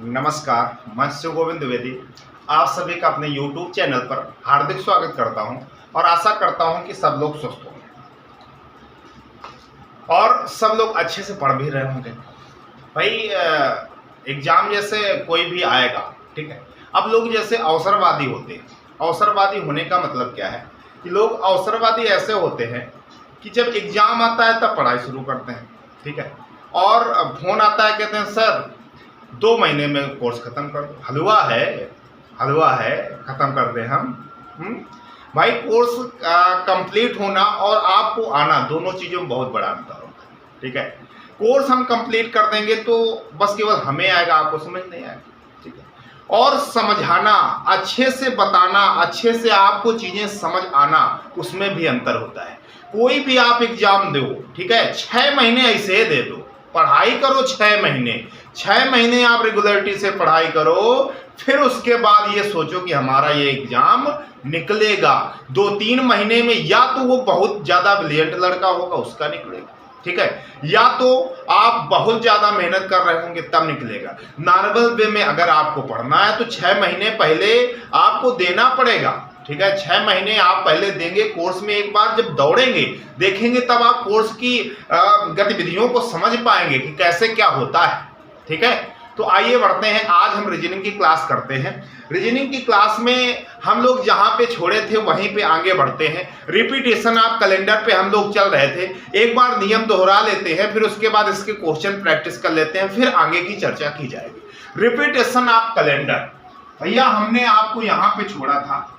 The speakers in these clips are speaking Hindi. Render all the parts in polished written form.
नमस्कार, मैं शिव गोविंद द्विवेदी आप सभी का अपने YouTube चैनल पर हार्दिक स्वागत करता हूं और आशा करता हूं कि सब लोग स्वस्थ होंगे और सब लोग अच्छे से पढ़ भी रहे होंगे। भाई एग्जाम जैसे कोई भी आएगा, ठीक है। अब लोग जैसे अवसरवादी होते हैं। अवसरवादी होने का मतलब क्या है कि लोग अवसरवादी ऐसे होते हैं कि जब एग्जाम आता है तब पढ़ाई शुरू करते हैं, ठीक है। और फोन आता है, कहते हैं सर 2 महीने में कोर्स खत्म कर दो, हलवा है खत्म कर दें हम। भाई कोर्स कंप्लीट होना और आपको आना, दोनों चीज़ों में बहुत बड़ा अंतर होता है, ठीक है। कोर्स हम कंप्लीट कर देंगे तो बस केवल हमें आएगा, आपको समझ नहीं आएगा, ठीक है। और समझाना, अच्छे से बताना, अच्छे से आपको चीज़ें समझ आना, उसमें भी अंतर होता है। कोई भी आप एग्जाम दो, ठीक है, 6 महीने ऐसे दे दो, पढ़ाई करो 6 महीने आप रेगुलरिटी से पढ़ाई करो, फिर उसके बाद ये सोचो कि हमारा ये एग्जाम निकलेगा। 2-3 महीने में या तो वो बहुत ज़्यादा ब्रिलियंट लड़का होगा, उसका निकलेगा, ठीक है, या तो आप बहुत ज़्यादा मेहनत कर रहे होंगे तब निकलेगा। नॉर्मल वे में अगर आपको पढ़ना है तो 6 महीने पहले आपको देना पड़ेगा, ठीक है। 6 महीने आप पहले देंगे कोर्स में। एक बार जब दौड़ेंगे, देखेंगे, तब आप कोर्स की गतिविधियों को समझ पाएंगे कि कैसे क्या होता है, ठीक है। तो आइए बढ़ते हैं, आज हम रीजनिंग की क्लास करते हैं। रीजनिंग की क्लास में हम लोग जहां पे छोड़े थे वहीं पे आगे बढ़ते हैं। रिपीटेशन आप कैलेंडर पे हम लोग चल रहे थे, एक बार नियम दोहरा लेते हैं, फिर उसके बाद इसके क्वेश्चन प्रैक्टिस कर लेते हैं, फिर आगे की चर्चा की जाएगी। रिपीटेशन ऑफ कैलेंडर, भैया हमने आपको यहां पे छोड़ा था।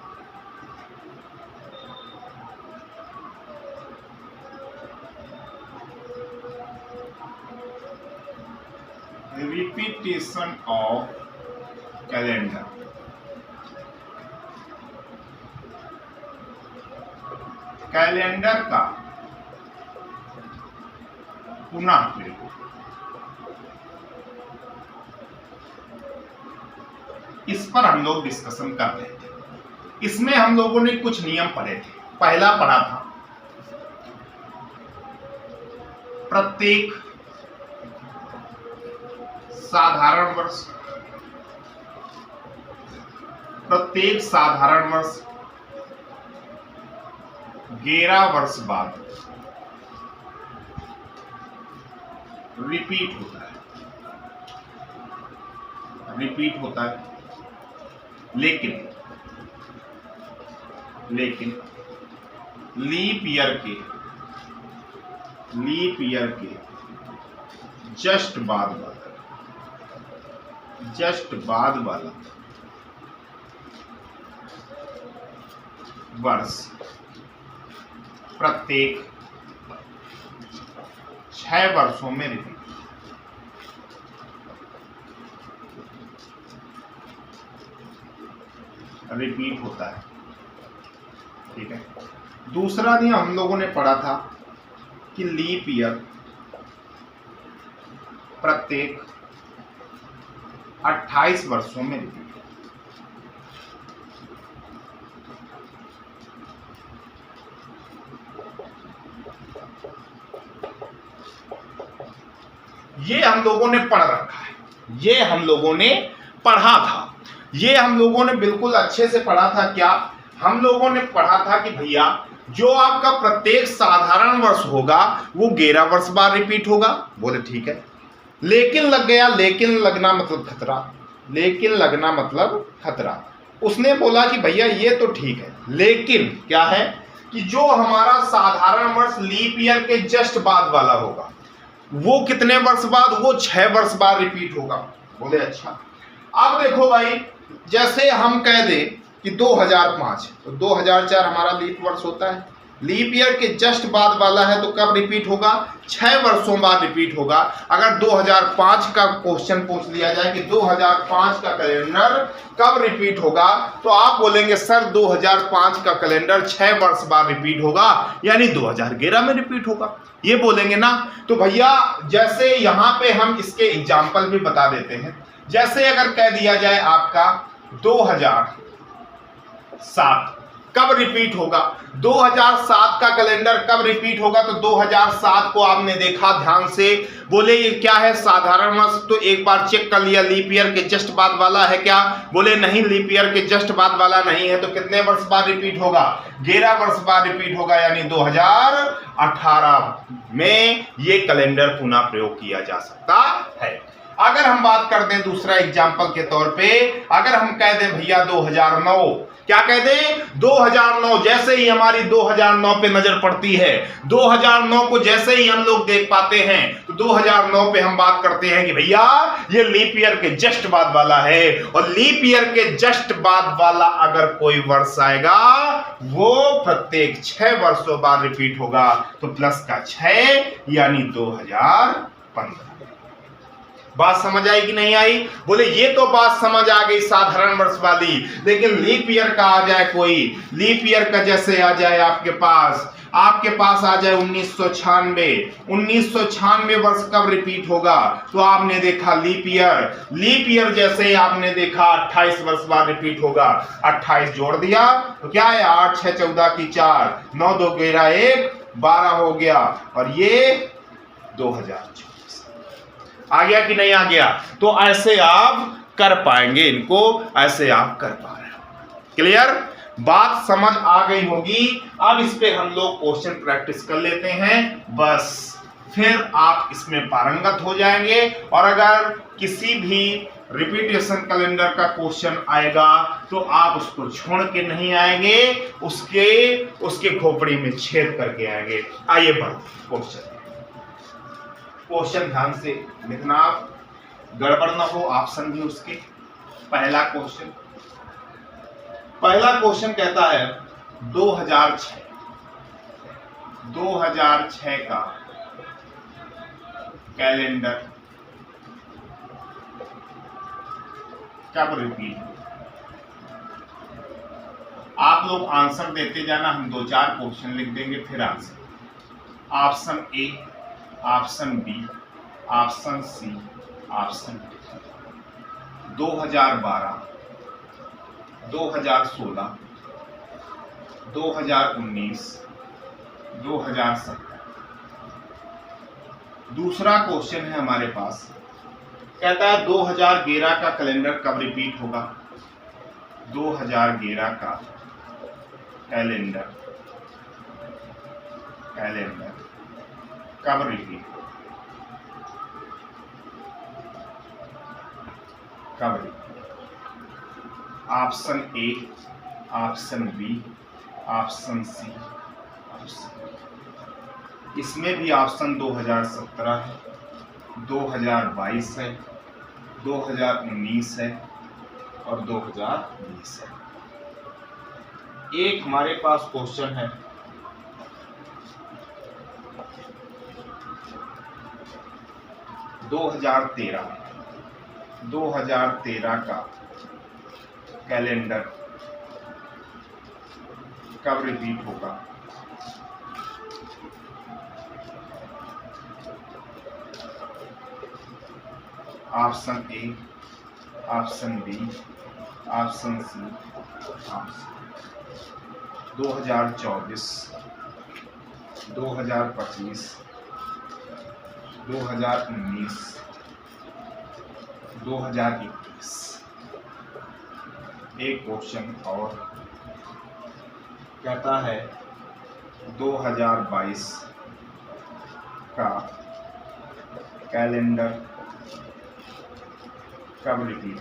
रिपीटेशन ऑफ कैलेंडर, कैलेंडर का पुनः प्रयोग। इस पर हम लोग डिस्कशन कर रहे थे। इसमें हम लोगों ने कुछ नियम पढ़े थे। पहला पढ़ा था प्रत्येक साधारण वर्ष 11 वर्ष बाद रिपीट होता है, लेकिन लीप ईयर के जस्ट बाद वाला वर्ष प्रत्येक 6 वर्षों में रिपीट होता है, ठीक है। दूसरा नियम हम लोगों ने पढ़ा था कि लीप ईयर प्रत्येक 28 वर्षों में रिपीट। ये हम लोगों ने पढ़ रखा है, ये हम लोगों ने पढ़ा था, ये हम लोगों ने बिल्कुल अच्छे से पढ़ा था। क्या हम लोगों ने पढ़ा था कि भैया जो आपका प्रत्येक साधारण वर्ष होगा वो 11 वर्ष बाद रिपीट होगा। बोले ठीक है, लेकिन लग गया, लेकिन लगना मतलब खतरा। उसने बोला कि भैया ये तो ठीक है, लेकिन क्या है कि जो हमारा साधारण वर्ष लीप ईयर के जस्ट बाद वाला होगा वो कितने वर्ष बाद, वो 6 वर्ष बाद रिपीट होगा। बोले अच्छा। अब देखो भाई, जैसे हम कह दें कि 2005, तो 2004 हमारा लीप वर्ष होता है, लीप ईयर के जस्ट बाद वाला है, तो कब रिपीट होगा? 6 वर्षों बाद रिपीट होगा। अगर 2005 का क्वेश्चन पूछ लिया जाए कि 2005 का कैलेंडर कब रिपीट होगा, तो आप बोलेंगे सर 2005 का कैलेंडर 6 वर्ष बाद रिपीट होगा, यानी 2011 में रिपीट होगा, ये बोलेंगे ना। तो भैया जैसे यहाँ पे हम इसके एग्जाम्पल भी बता देते हैं। जैसे अगर कह दिया जाए आपका 2007, कब रिपीट होगा, 2007 का कैलेंडर कब रिपीट होगा, तो 2007 को आपने देखा ध्यान से, बोले ये क्या है साधारण वर्ष, तो एक बार चेक कर लिया लीप ईयर के जस्ट बाद वाला है क्या, बोले नहीं लीप ईयर के जस्ट बाद वाला नहीं है, तो कितने वर्ष बाद रिपीट होगा, 11 वर्ष बाद रिपीट होगा, यानी 2018 में ये कैलेंडर पुनः प्रयोग किया जा सकता है। अगर हम बात कर दें दूसरा एग्जाम्पल के तौर पे, अगर हम कह दें भैया 2009, क्या कह दें 2009, जैसे ही हमारी 2009 पे नजर पड़ती है, 2009 को जैसे ही हम लोग देख पाते हैं, तो 2009 पे हम बात करते हैं कि भैया ये लीप ईयर के जस्ट बाद वाला है, और लीप ईयर के जस्ट बाद वाला अगर कोई वर्ष आएगा वो प्रत्येक 6 वर्षों बाद रिपीट होगा, तो प्लस का 6 यानी 2015। बात समझ आई कि नहीं आई, बोले ये तो बात समझ आ गई साधारण वर्ष वाली, लेकिन लीप ईयर का आ जाए कोई, लीप ईयर का जैसे आ जाए आपके पास आ जाए 1996 वर्ष कब रिपीट होगा, तो आपने देखा लीप ईयर जैसे ही आपने देखा 28 वर्ष बाद रिपीट होगा, 28 जोड़ दिया तो क्या है 8 6 14 की 4 9 2 11 1 12 हो गया, और ये 2024 आ गया कि नहीं आ गया, तो ऐसे आप कर पाएंगे, इनको ऐसे आप कर पा रहे हो। क्लियर, बात समझ आ गई होगी। अब इस पे हम लोग क्वेश्चन प्रैक्टिस कर लेते हैं, बस फिर आप इसमें पारंगत हो जाएंगे, और अगर किसी भी रिपीटेशन कैलेंडर का क्वेश्चन आएगा तो आप उसको छोड़ के नहीं आएंगे, उसके खोपड़ी में छेद करके आएंगे। आइए बढ़ते क्वेश्चन ध्यान से लिखना, आप गड़बड़ ना हो, ऑप्शन भी उसके। पहला क्वेश्चन कहता है 2006 का कैलेंडर कब रिपीट। आप लोग आंसर देते जाना, हम 2-4 क्वेश्चन लिख देंगे फिर answer. Option a, option b, option c, option d. 2012, 2016, 2019, 2017। दूसरा क्वेश्चन है हमारे पास, कहता है 2011 का कैलेंडर कब रिपीट होगा। 2011 का कैलेंडर कब repeat option a, option b, option c, इसमें भी ऑप्शन 2017 है, 2022 है, 2019 है और 2020 है। एक हमारे पास क्वेश्चन है 2013 का कैलेंडर कब रिपीट होगा। Option a, option b, option c, option 2024, 2025, 2019, 2021। एक क्वेश्चन और कहता है 2022 का कैलेंडर कब repeat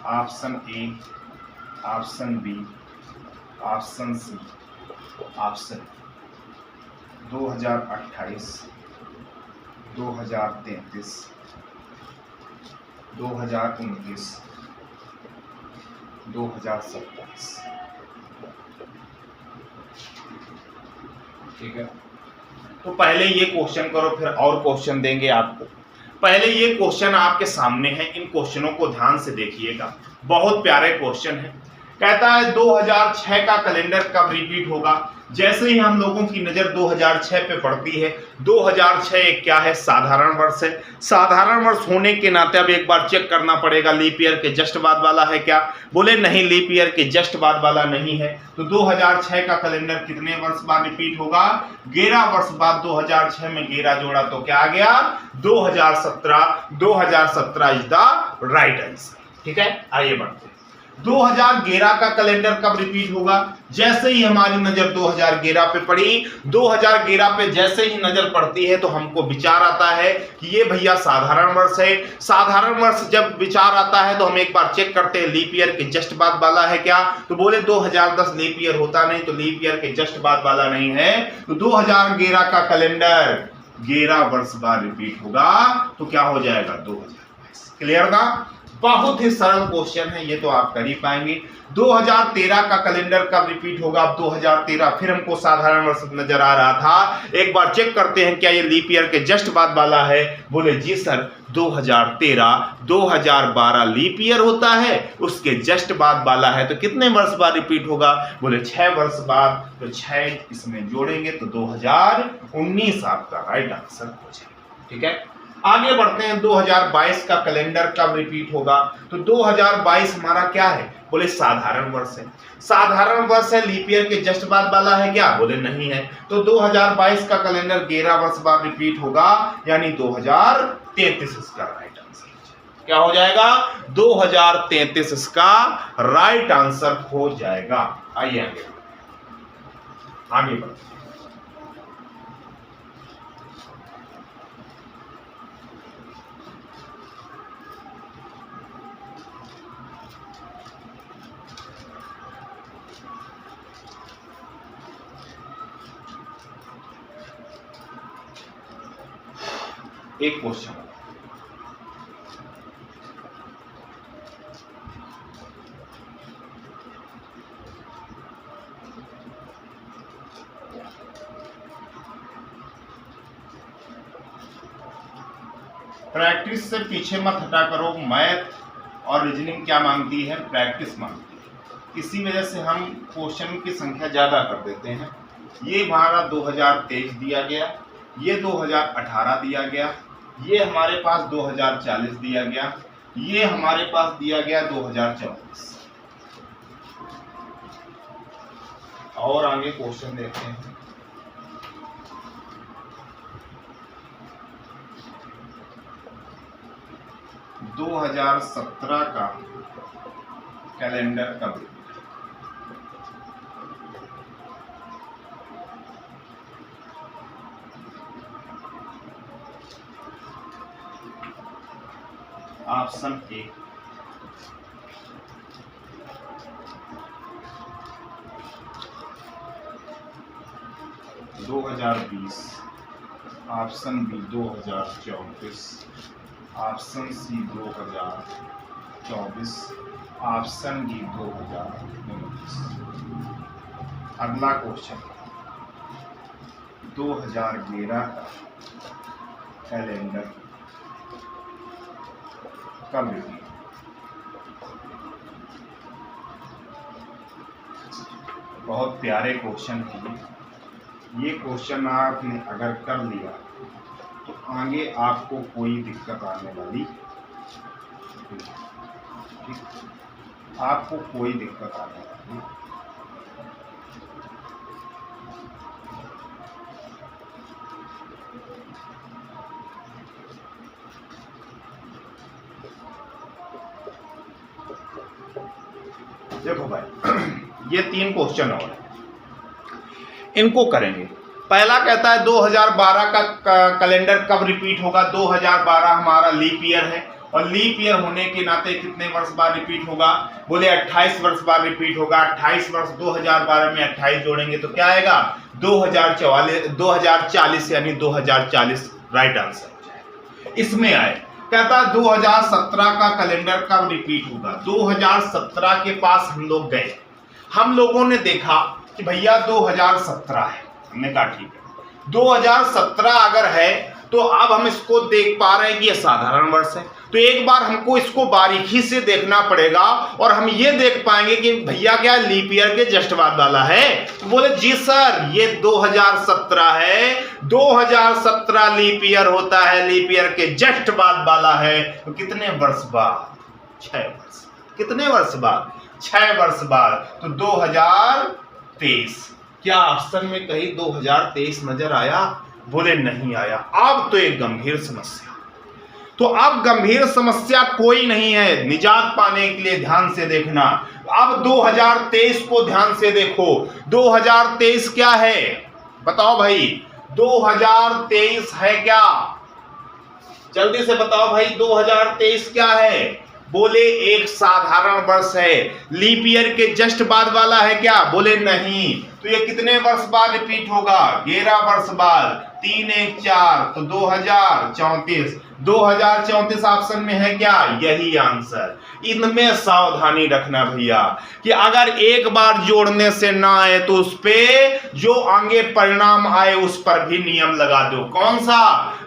option a, option b, option c, option 2028, 2033, 2029, 2027। ठीक है, तो पहले ये क्वेश्चन करो, फिर और क्वेश्चन देंगे आपको। पहले ये क्वेश्चन आपके सामने है, इन क्वेश्चनों को ध्यान से देखिएगा, बहुत प्यारे क्वेश्चन है। कहता है 2006 का कैलेंडर कब रिपीट होगा। जैसे ही हम लोगों की नजर 2006 पे पड़ती है, 2006 एक क्या है, साधारण वर्ष है। साधारण वर्ष होने के नाते अब एक बार चेक करना पड़ेगा लीप ईयर के जस्ट बाद वाला है क्या। बोले नहीं, लीप ईयर के जस्ट बाद वाला नहीं है। तो 2006 का कैलेंडर कितने वर्ष बाद रिपीट होगा, 11 वर्ष बाद। 2006 में 11 जोड़ा तो क्या आ गया, 2017। 2017 इज द राइट आंसर। ठीक है, आइए बढ़ते हैं। 2011 का कैलेंडर कब रिपीट होगा। जैसे ही हमारी नजर 2011 पे पड़ी, 2011 पे जैसे ही नजर पड़ती है तो हमको विचार आता है कि ये भैया साधारण वर्ष है। साधारण वर्ष जब विचार आता है तो हम एक बार चेक करते हैं लीप ईयर के जस्ट बाद वाला है क्या। तो बोले 2010 लीप ईयर होता नहीं, तो लीप ईयर के जस्ट बाद वाला नहीं है। तो 2011 का कैलेंडर 11 वर्ष बाद रिपीट होगा, तो क्या हो जाएगा, 2022। क्लियर था। बहुत ही सरल क्वेश्चन है, ये तो आप कर ही पाएंगे। 2013 का कैलेंडर कब रिपीट होगा। अब 2013 फिर हमको साधारण वर्ष नजर आ रहा था, एक बार चेक करते हैं क्या ये लीप ईयर के जस्ट बाद वाला है। बोले जी सर, 2013 2012 लीप ईयर होता है, उसके जस्ट बाद वाला है, तो कितने वर्ष बाद रिपीट होगा। बोले 6 वर्ष बाद। तो 6 इसमें जोड़ेंगे तो 2019 आपका राइट आंसर हो जाएगा। ठीक है, आगे बढ़ते हैं। 2022 का कैलेंडर कब रिपीट होगा। तो 2022 हमारा क्या है, बोले साधारण वर्ष है। साधारण वर्ष है, लीप ईयर के जस्ट बाद वाला है क्या, बोले नहीं है। तो 2022 का कैलेंडर 11 वर्ष बाद रिपीट होगा, यानी 2033 इसका राइट आंसर। क्या हो जाएगा, 2033 इसका राइट आंसर हो जाएगा। आइए आगे बढ़ते हैं। एक क्वेश्चन, प्रैक्टिस से पीछे मत हटा करो। मैथ और रीजनिंग क्या मांगती है, प्रैक्टिस मांगती है। इसी वजह से हम क्वेश्चन की संख्या ज्यादा कर देते हैं। ये हमारा 2023 दिया गया, ये 2018 दिया गया, ये हमारे पास 2040 दिया गया, ये हमारे पास दिया गया 2024। और आगे क्वेश्चन देखते हैं। दो 2017 का कैलेंडर कब। Option a 2020, option b 2024, option c 2024, option d 2029। अगला क्वेश्चन 2011 का कैलेंडर कब रिपीट। बहुत प्यारे क्वेश्चन है ये क्वेश्चन आपने अगर कर लिया तो आगे आपको कोई दिक्कत आने वाली ठीक, आपको कोई दिक्कत आने वाली। देखो भाई, ये 3 क्वेश्चन और है, इनको करेंगे। पहला कहता है 2012 का कैलेंडर कब रिपीट होगा। 2012 हमारा लीप ईयर है और लीप ईयर होने के नाते कितने वर्ष बाद रिपीट होगा। बोले 28 वर्ष बाद रिपीट होगा। 28 वर्ष 2012 में 28 जोड़ेंगे तो क्या आएगा 2040, यानी 2040 राइट आंसर हो जाएगा। इसमें आए कहता 2017 का कैलेंडर कब रिपीट होगा। 2017 के पास हम लोग गए, हम लोगों ने देखा कि भैया 2017 है, हमने कहा ठीक है 2017 अगर है तो अब हम इसको देख पा रहे हैं कि यह साधारण वर्ष है। तो एक बार हमको इसको बारीकी से देखना पड़ेगा और हम ये देख पाएंगे कि भैया क्या लीप ईयर के जस्ट बाद वाला है। तो बोले जी सर ये 2017 है, 2017 लीप ईयर होता है, लीप ईयर के जस्ट बाद वाला है। तो कितने वर्ष बाद? 6 वर्ष। कितने वर्ष बाद? 6 वर्ष बाद। तो 2023। क्या ऑप्शन में कहीं 2023 नजर आया? बोले नहीं आया। अब तो एक गंभीर समस्या। तो अब गंभीर समस्या कोई नहीं है, निजात पाने के लिए ध्यान से देखना। अब 2023 को ध्यान से देखो। 2023 क्या है बताओ भाई? 2023 है क्या? जल्दी से बताओ भाई 2023 क्या है? बोले एक साधारण वर्ष है। लीप ईयर के जस्ट बाद वाला है क्या? बोले नहीं। तो ये कितने वर्ष बाद रिपीट होगा? 11 वर्ष बाद। 3 1 4 तो 2034। 2034 ऑप्शन में है क्या? यही आंसर। इनमें सावधानी रखना भैया कि अगर एक बार जोड़ने से ना आए तो उस पे जो आगे परिणाम आए उस पर भी नियम लगा दो। कौन सा?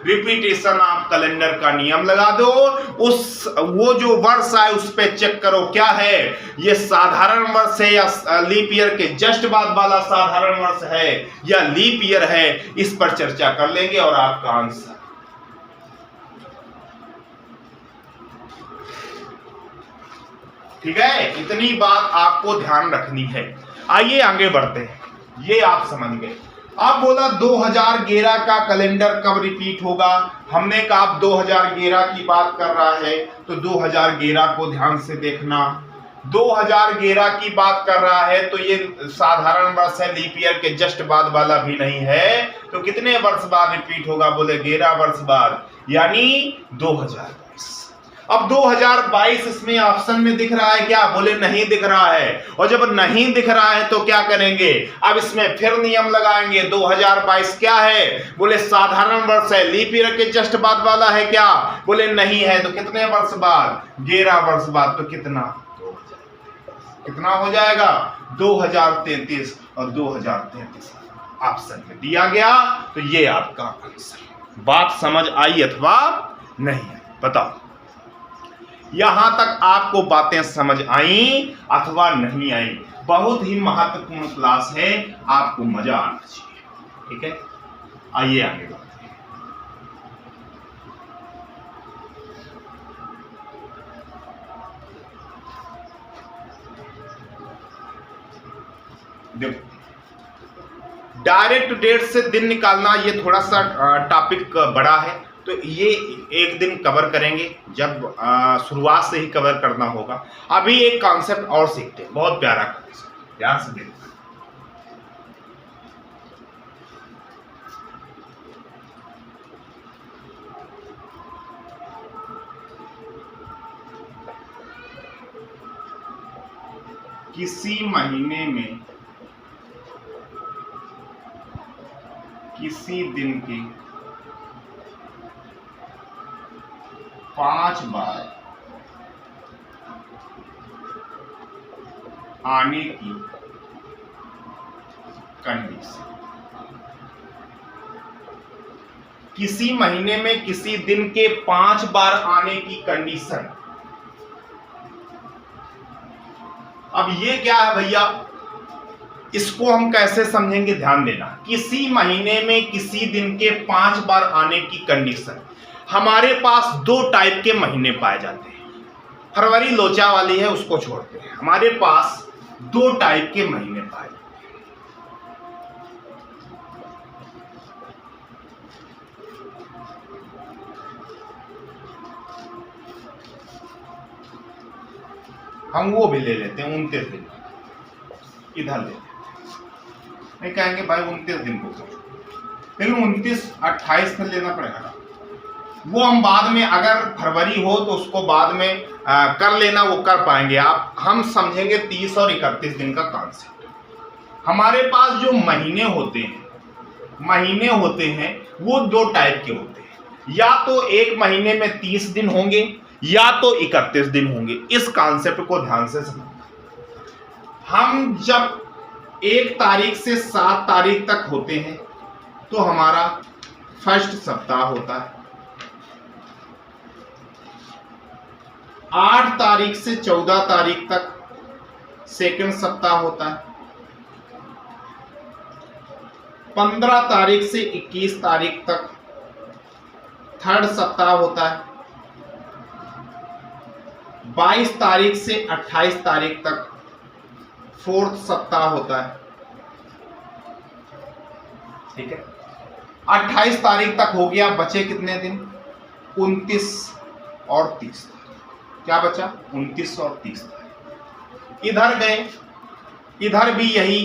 रिपीटेशन ऑफ कैलेंडर का नियम लगा दो। वो जो वर्ष आए उस पे चेक करो क्या है, ये साधारण वर्ष है या लीप ईयर के जस्ट बाद वाला साधारण वर्ष है या लीप ईयर है, इस पर चर्चा कर लेंगे और आपका आंसर। ठीक है, इतनी बात आपको ध्यान रखनी है। आइए आगे बढ़ते हैं, ये आप समझ गए। अब बोला 2011 का कैलेंडर कब रिपीट होगा? हमने कहा आप 2011 की बात कर रहा है तो 2011 को ध्यान से देखना। 2011 की बात कर रहा है तो ये साधारण वर्ष है, लीप ईयर के जस्ट बाद वाला भी नहीं है। तो कितने वर्ष बाद रिपीट होगा? बोले 11 वर्ष बाद, यानी 2022। अब 2022 इसमें ऑप्शन में दिख रहा है क्या? बोले नहीं दिख रहा है। और जब नहीं दिख रहा है तो क्या करेंगे? अब इसमें फिर नियम लगाएंगे। 2022 क्या है? बोले साधारण वर्ष है, लीप ईयर के जस्ट बाद वाला है क्या? बोले नहीं है। तो कितने वर्ष बाद? 11 वर्ष बाद। तो कितना हो जाएगा? 2033 और 2033 ऑप्शन में दिया गया। तो ये आपका आंसर। बात समझ आई अथवा नहीं आई? बताओ यहां तक आपको बातें समझ आई अथवा नहीं आई? बहुत ही महत्वपूर्ण क्लास है, आपको मजा आना चाहिए। ठीक है, आइए आगे बढ़ते हैं। देखो डायरेक्ट डेट से दिन निकालना, ये थोड़ा सा टॉपिक बड़ा है, तो ये एक दिन कवर करेंगे, जब शुरुआत से ही कवर करना होगा। अभी एक कॉन्सेप्ट और सीखते हैं, बहुत प्यारा कॉन्सेप्ट, ध्यान से देखना। किसी महीने में किसी दिन के 5 बार आने की कंडीशन। किसी महीने में किसी दिन के 5 बार आने की कंडीशन। अब ये क्या है भैया? इसको हम कैसे समझेंगे? ध्यान देना। किसी महीने में किसी दिन के 5 बार आने की कंडीशन। हमारे पास 2 टाइप के महीने पाए जाते हैं। फरवरी लोचा वाली है, उसको छोड़ते हैं। हमारे पास 2 टाइप के महीने पाए जाते हैं। हम वो भी ले लेते हैं 29 दिन, इधर ले लेते हैं। नहीं कहेंगे भाई 29 दिन को, लेकिन 29 28 में लेना पड़ेगा। वो हम बाद में, अगर फरवरी हो तो उसको बाद में कर लेना, वो कर पाएंगे आप। हम समझेंगे 30 और 31 दिन का कॉन्सेप्ट। हमारे पास जो महीने होते हैं वो 2 टाइप के होते हैं। या तो एक महीने में 30 दिन होंगे या तो 31 दिन होंगे। इस कॉन्सेप्ट को ध्यान से समझना। हम जब 1 तारीख से 7 तारीख तक होते हैं तो हमारा फर्स्ट सप्ताह होता है। 8 तारीख से 14 तारीख तक सेकंड सप्ताह होता है। 15 तारीख से 21 तारीख तक थर्ड सप्ताह होता है। 22 तारीख से 28 तारीख तक फोर्थ सप्ताह होता है। ठीक है, 28 तारीख तक हो गया। बचे कितने दिन? 29 और 30। क्या बचा? 29 और 30 तारीख। इधर गए, इधर भी यही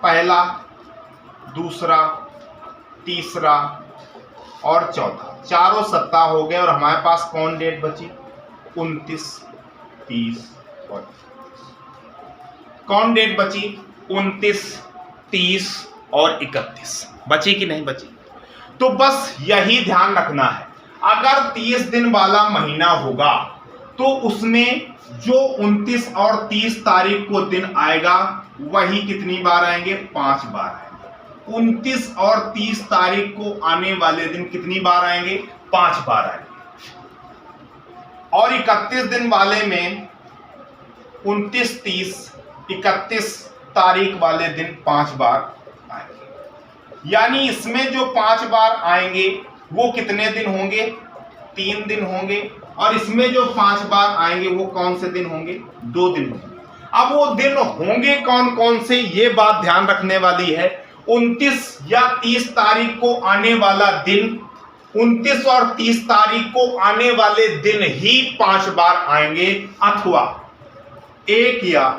पहला, दूसरा, तीसरा और चौथा, चारों सप्ताह हो गए और हमारे पास कौन डेट बची? 29, 30 और 31। कौन डेट बची? 29, 30 और 31 बची कि नहीं बची? तो बस यही ध्यान रखना है, अगर 30 दिन वाला महीना होगा तो उसमें जो 29 और 30 तारीख को दिन आएगा वही कितनी बार आएंगे? 5 बार आएंगे। 29 और 30 तारीख को आने वाले दिन कितनी बार आएंगे? 5 बार आएंगे। और 31 दिन वाले में 29, 30, 31 तारीख वाले दिन 5 बार आएंगे। यानी इसमें जो 5 बार आएंगे वो कितने दिन होंगे? 3 दिन होंगे। और इसमें जो 5 बार आएंगे वो कौन से दिन होंगे? 2 दिन होंगे। अब वो दिन होंगे कौन कौन से, ये बात ध्यान रखने वाली है। 29 या 30 तारीख को आने वाला दिन, 29 और 30 तारीख को आने वाले दिन ही 5 बार आएंगे, अथवा 1 या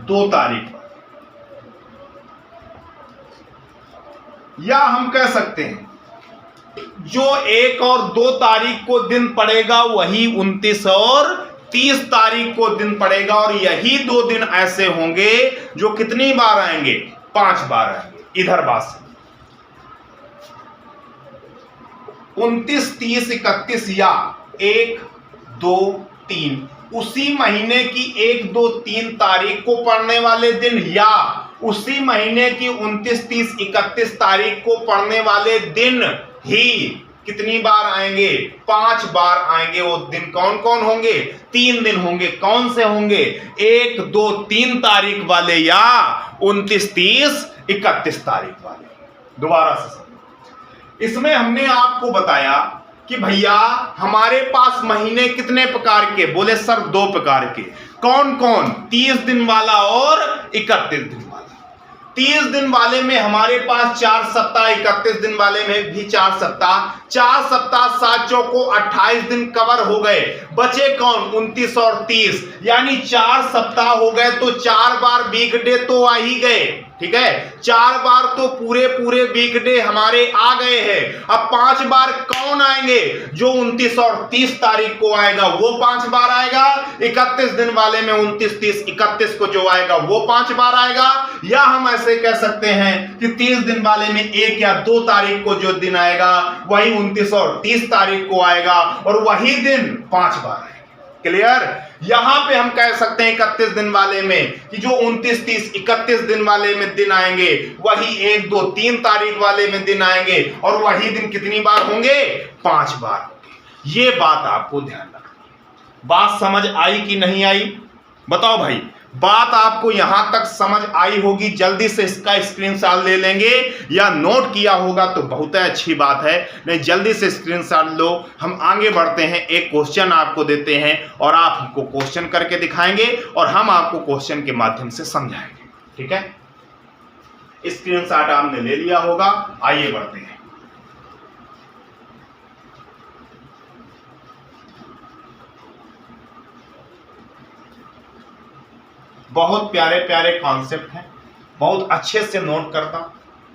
2 तारीख पर, या हम कह सकते हैं जो 1 और 2 तारीख को दिन पड़ेगा वही 29 और 30 तारीख को दिन पड़ेगा। और यही 2 दिन ऐसे होंगे जो कितनी बार आएंगे? 5 बार आएंगे। इधर बात से 29, 30, 31 या 1, 2, 3 उसी महीने की 1, 2, 3 तारीख को पड़ने वाले दिन, या उसी महीने की 29, 30, 31 तारीख को पड़ने वाले दिन ही कितनी बार आएंगे? 5 बार आएंगे। वो दिन कौन कौन होंगे? 3 दिन होंगे। कौन से होंगे? 1, 2, 3 तारीख वाले या 29, 30, 31 तारीख वाले। दोबारा से इसमें हमने आपको बताया कि भैया हमारे पास महीने कितने प्रकार के? बोले सर 2 प्रकार के। कौन कौन? 30 दिन वाला और 31 दिन वाला। 30 दिन वाले में हमारे पास 4 सप्ताह, 31 दिन वाले में भी 4 सप्ताह। 4 सप्ताह 7 चौको 28 दिन कवर हो गए। बचे कौन? 29 और 30। यानी 4 सप्ताह हो गए तो 4 बार वीकडे तो आ ही गए। ठीक है, 4 बार तो पूरे पूरे वीकडे हमारे आ गए हैं। अब 5 बार कौन आएंगे? जो 29 और 30 तारीख को आएगा वो 5 बार आएगा। 31 दिन वाले में 29, 30, 31 को जो आएगा वो 5 बार आएगा। या हम ऐसे कह सकते हैं कि 30 दिन वाले में 1 या 2 तारीख को जो दिन आएगा वही 29 और 30 तारीख को आएगा और वही दिन 5 बार आएगा। क्लियर? यहां पे हम कह सकते हैं 31 दिन वाले में कि जो 29, 30, 31 दिन वाले में दिन आएंगे वही 1, 2, 3 तारीख वाले में दिन आएंगे और वही दिन कितनी बार होंगे? 5 बार होंगे। ये बात आपको ध्यान रखनी है। बात समझ आई कि नहीं आई? बताओ भाई, बात आपको यहां तक समझ आई होगी। जल्दी से इसका स्क्रीनशॉट ले लेंगे या नोट किया होगा तो बहुत अच्छी बात है। नहीं, जल्दी से स्क्रीनशॉट लो। हम आगे बढ़ते हैं, एक क्वेश्चन आपको देते हैं और आप हमको क्वेश्चन करके दिखाएंगे और हम आपको क्वेश्चन के माध्यम से समझाएंगे। ठीक है, स्क्रीनशॉट आपने ले लिया होगा। आइए बढ़ते हैं। बहुत प्यारे प्यारे कॉन्सेप्ट हैं, बहुत अच्छे से नोट करना,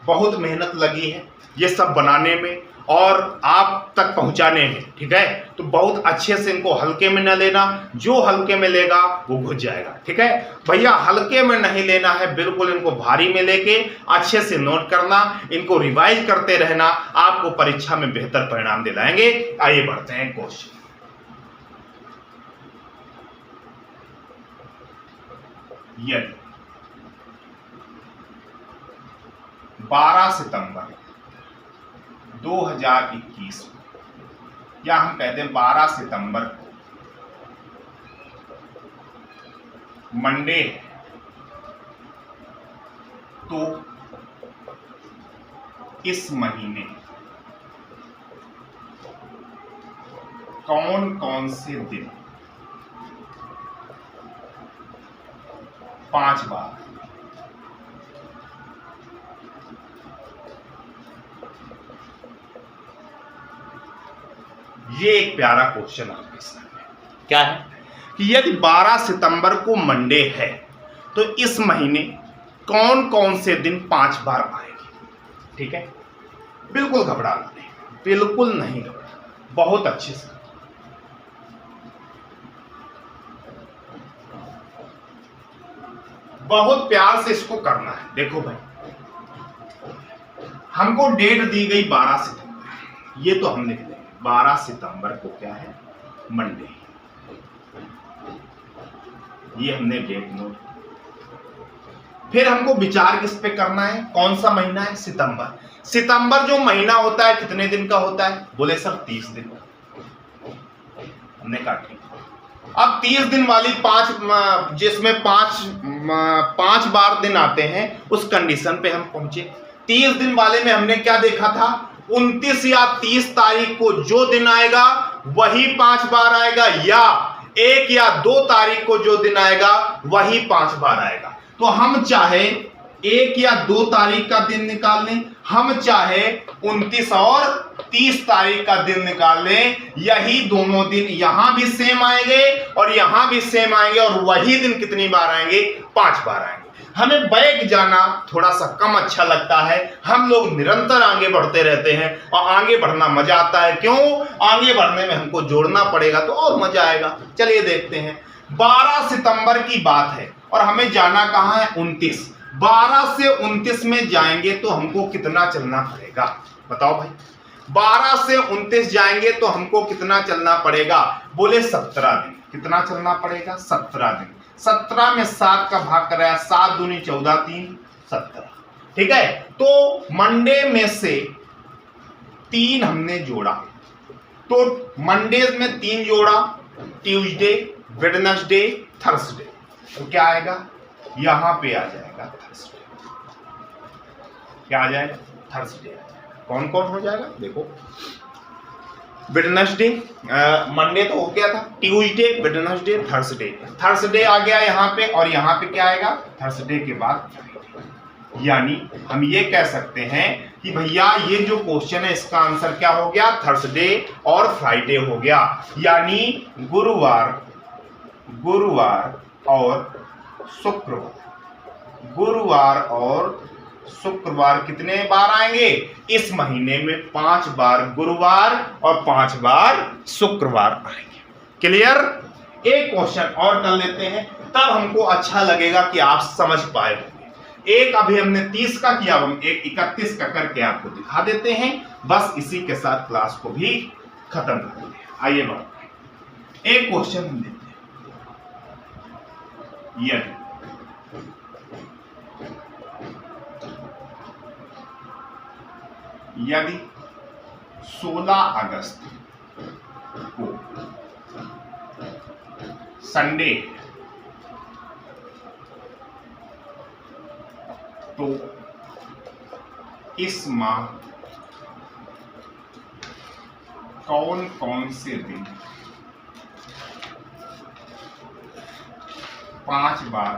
बहुत मेहनत लगी है ये सब बनाने में और आप तक पहुंचाने में। ठीक है, तो बहुत अच्छे से इनको हल्के में न लेना, जो हल्के में लेगा वो घुस जाएगा। ठीक है भैया, हल्के में नहीं लेना है, बिल्कुल इनको भारी में लेके अच्छे से नोट करना, इनको रिवाइज करते रहना, आपको परीक्षा में बेहतर परिणाम दिलाएंगे। आइए बढ़ते हैं क्वेश्चन। यदि 12 सितंबर 2021 या हम कहते हैं 12 सितंबर को मंडे है, तो इस महीने कौन कौन से दिन 5 बार ये एक प्यारा क्वेश्चन आपके सामने क्या है कि यदि 12 सितंबर को मंडे है तो इस महीने कौन कौन से दिन 5 बार आएंगे। ठीक है, बिल्कुल घबराना नहीं, बिल्कुल नहीं घबराना, बहुत अच्छे से बहुत प्यार से इसको करना है। देखो भाई, हमको डेट दी गई 12 सितंबर, ये तो हम लिख देंगे 12 सितंबर को क्या है, मंडे, ये हमने डेट नोट। फिर हमको विचार किस पे करना है, कौन सा महीना है, सितंबर। सितंबर जो महीना होता है कितने दिन का होता है, बोले सर 30 दिन का। हमने कहा ठीक। अब 30 दिन वाली 5 जिसमें 5 बार दिन आते हैं उस कंडीशन पे हम पहुंचे। 30 दिन वाले में हमने क्या देखा था, 29 या 30 तारीख को जो दिन आएगा वही 5 बार आएगा, या 1 या 2 तारीख को जो दिन आएगा वही 5 बार आएगा। तो हम चाहे 1 या 2 तारीख का दिन निकाल लें, हम चाहे 29 और 30 तारीख का दिन निकाल लें, यही दोनों दिन यहां भी सेम आएंगे और यहां भी सेम आएंगे, और वही दिन कितनी बार आएंगे, 5 बार आएंगे। हमें बैक जाना थोड़ा सा कम अच्छा लगता है, हम लोग निरंतर आगे बढ़ते रहते हैं और आगे बढ़ना मजा आता है। क्यों, आगे बढ़ने में हमको जोड़ना पड़ेगा तो और मजा आएगा। चलिए देखते हैं, 12 सितंबर की बात है और हमें जाना कहाँ है, 29। 12 से 29 में जाएंगे तो हमको कितना चलना पड़ेगा, बताओ भाई। 12 से 29 जाएंगे तो हमको कितना चलना पड़ेगा, बोले 17 दिन। कितना चलना पड़ेगा, 17 दिन। 17 में 7 का भाग कराया, 7 दूनी 14, 3 17। ठीक है, तो मंडे में से 3 हमने जोड़ा, तो मंडे में 3 जोड़ा, ट्यूसडे, वेडनेसडे, थर्सडे, तो क्या आएगा, यहां पे आ जाएगा थर्सडे। क्या आ जाएगा, थर्सडे। कौन कौन हो जाएगा, देखो, वेडनेसडे, मंडे तो हो गया था, ट्यूसडे, वेडनेसडे, थर्सडे। थर्सडे आ गया यहाँ पे, और यहाँ पे क्या आएगा, थर्सडे के बाद फ्राइडे। यानी हम ये कह सकते हैं कि भैया ये जो क्वेश्चन है इसका आंसर क्या हो गया, थर्सडे और फ्राइडे हो गया। यानी गुरुवार और शुक्रवार, गुरुवार और शुक्रवार कितने बार आएंगे, इस महीने में 5 बार गुरुवार और 5 बार शुक्रवार आएंगे। क्लियर। एक क्वेश्चन और कर लेते हैं, तब हमको अच्छा लगेगा कि आप समझ पाए होंगे। एक अभी हमने 30 का किया, हम एक 31 का करके आपको दिखा देते हैं, बस इसी के साथ क्लास को भी खत्म कर देते हैं। आइए बढ़ते हैं, एक क्वेश्चन हम देते हैं। यदि 16 अगस्त को संडे तो इस माह कौन कौन से दिन 5 बार,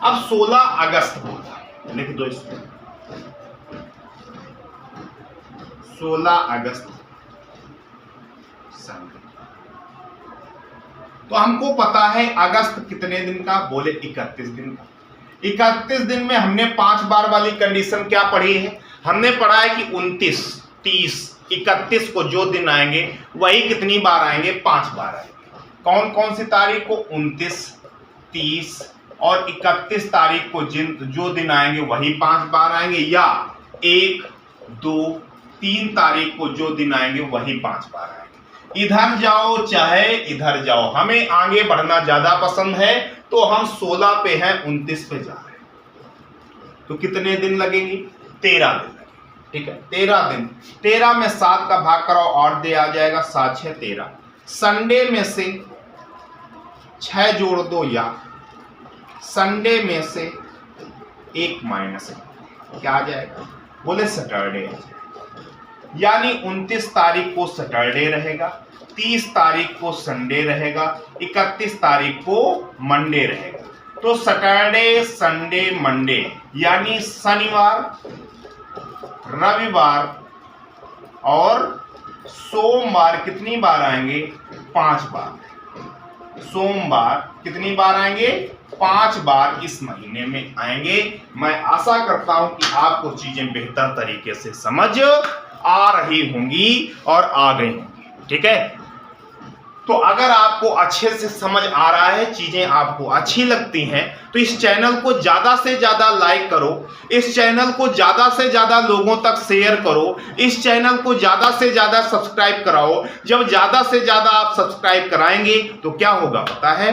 अब 16 अगस्त बोला, लिख दो इसमें 16 अगस्त संडे। तो हमको पता है अगस्त कितने दिन का, बोले 31 दिन का। 31 दिन में हमने 5 बार वाली कंडीशन क्या पढ़ी है, हमने पढ़ा है कि 29, 30, 31 को जो दिन आएंगे वही कितनी बार आएंगे, 5 बार आएंगे। कौन कौन सी तारीख को, 29, 30 और 31 तारीख को जो दिन आएंगे वही 5 बार आएंगे, या 1, 2, 3 तारीख को जो दिन आएंगे वही 5 बार आएंगे। इधर जाओ चाहे इधर जाओ, हमें आगे बढ़ना ज्यादा पसंद है, तो हम 16 पे हैं, 29 पे जा रहे हैं। तो कितने दिन लगेंगे? 13 दिन लगेंगे। ठीक है, 13 दिन। 13 में 7 का भाग कराओ, 8 दे आ जाएगा, 7 6 13। संडे में से 6 जोड़ दो, या संडे में से 1 माइनस क्या आ जाएगा? बोले सैटरडे। यानी 29 तारीख को सैटरडे रहेगा, 30 तारीख को संडे रहेगा, 31 तारीख को मंडे रहेगा। तो सैटरडे संडे मंडे, यानी शनिवार रविवार और सोमवार कितनी बार आएंगे? 5 बार। सोमवार कितनी बार आएंगे? 5 बार इस महीने में आएंगे। मैं आशा करता हूं कि आपको चीजें बेहतर तरीके से समझ आ रही होंगी और आ गई होंगी। ठीक है, तो अगर आपको अच्छे से समझ आ रहा है, चीजें आपको अच्छी लगती हैं, तो इस चैनल को ज्यादा से ज्यादा लाइक करो, इस चैनल को ज्यादा से ज्यादा लोगों तक शेयर करो, इस चैनल को ज्यादा से ज्यादा सब्सक्राइब कराओ। जब ज्यादा से ज्यादा आप सब्सक्राइब कराएंगे तो क्या होगा पता है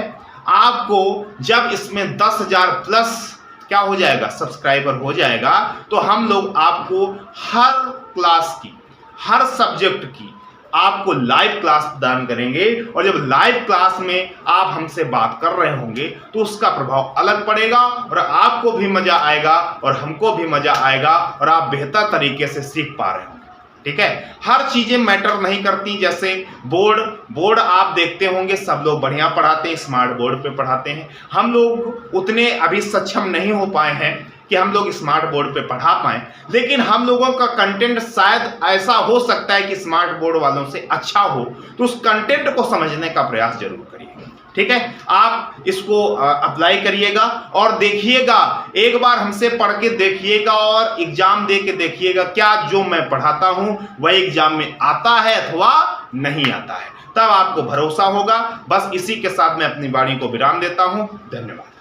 आपको? जब इसमें 10,000 प्लस क्या हो जाएगा? सब्सक्राइबर हो जाएगा, तो हम लोग आपको हर क्लास की, हर सब्जेक्ट की आपको लाइव क्लास प्रदान करेंगे। और जब लाइव क्लास में आप हमसे बात कर रहे होंगे तो उसका प्रभाव अलग पड़ेगा और आपको भी मजा आएगा और हमको भी मजा आएगा और आप बेहतर तरीके से सीख पा रहे होंगे। ठीक है, हर चीजें मैटर नहीं करती। जैसे बोर्ड आप देखते होंगे, सब लोग बढ़िया पढ़ाते हैं, स्मार्ट बोर्ड पे पढ़ाते हैं। हम लोग उतने अभी सक्षम नहीं हो पाए हैं कि हम लोग स्मार्ट बोर्ड पे पढ़ा पाएं, लेकिन हम लोगों का कंटेंट शायद ऐसा हो सकता है कि स्मार्ट बोर्ड वालों से अच्छा हो, तो उस कंटेंट को समझने का प्रयास जरूर करिए। ठीक है, आप इसको अप्लाई करिएगा और देखिएगा, एक बार हमसे पढ़ के देखिएगा और एग्जाम दे के देखिएगा, क्या जो मैं पढ़ाता हूं वह एग्जाम में आता है अथवा नहीं आता है, तब आपको भरोसा होगा। बस इसी के साथ मैं अपनी वाणी को विराम देता हूं। धन्यवाद।